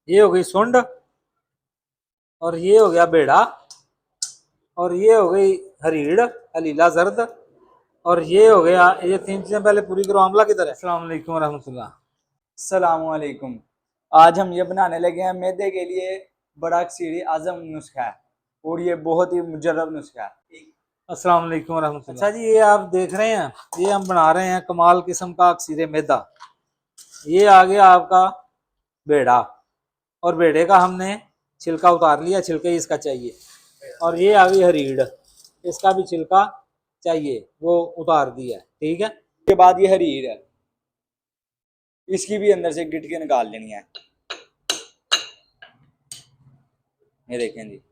ये हो गई सुंड, और ये हो गया बेड़ा, और ये हो गई हरीड़ हलीला जर्द, और ये हो गया, ये तीन चीजें पहले पूरी करो। आमला किधर है? अस्सलाम वालेकुम रहमतुल्लाह। सलामुअलैकुम। आज हम ये बनाने लगे हैं मैदे के लिए बड़ा सीढ़ी आजम नुस्खा है, और ये बहुत ही मुजर्रब नुस्खा है। अस्सलाम वालेकुम रहमतुल्लाह। अच्छा जी, ये आप देख रहे हैं, ये हम बना रहे हैं कमाल किस्म का अक्सीर मैदा। ये आ गया आपका बेड़ा, और बेड़े का हमने छिलका उतार लिया, छिलके इसका चाहिए। और ये आ गई हरीड़, इसका भी छिलका चाहिए, वो उतार दिया है। ठीक है, उसके बाद ये हरीर है, इसकी भी अंदर से गिटके निकाल लेनी है। ये देखें जी,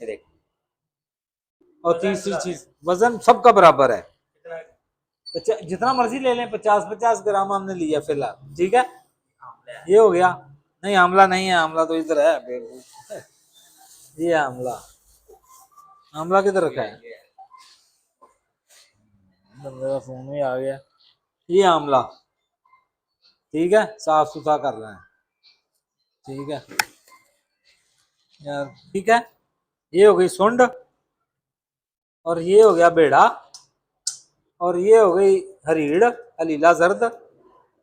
ये देख। और तीसरी चीज, वजन सबका बराबर है, जितना मर्जी ले लें। 50-50 ग्राम हमने लिया फिलहाल। ठीक है, ये हो गया। नहीं, आंवला नहीं है, आंवला तो इधर है। ये आंवला, आंवला किधर रखा है? मेरा फोन में आ गया। ये आंवला, ठीक है, साफ सुथरा कर रहे हैं। ठीक है यार, ठीक है। ये हो गई सुंड, और ये हो गया बेड़ा, और ये हो गई हरीड़ हलीला जर्द,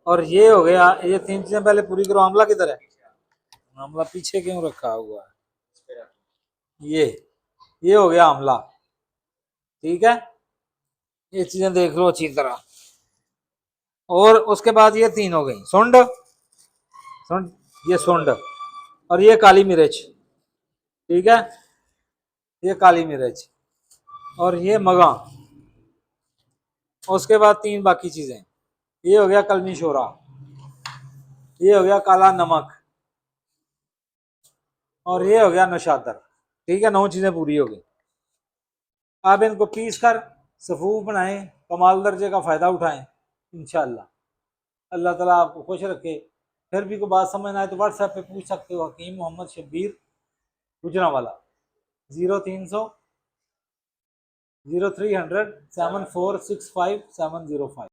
और ये हो गया, ये तीन चीजें पहले पूरी करो। आंवला किधर है? आंवला पीछे क्यों रखा हुआ है? ये हो गया आंवला। ठीक है, ये चीजें देख लो अच्छी तरह। और उसके बाद ये तीन हो गई, सुंड, सुंड, ये सुंड, और ये काली मिर्च। ठीक है, ये काली मिर्च, और ये मगा। उसके बाद तीन बाकी चीजें, ये हो गया कलमी शोरा, ये हो गया काला नमक, और ये हो गया नौशादर। ठीक है, 9 चीजें पूरी हो गई। आप इनको पीस कर सफूफ बनाएं, कमाल दर्जे का फायदा उठाएं इंशाल्लाह। अल्लाह ताला आपको खुश रखे। फिर भी कोई बात समझ ना आए तो व्हाट्सएप पे पूछ सकते हो। हकीम मोहम्मद शब्बीर गुजरांवाला, 0300 0300 7465 705।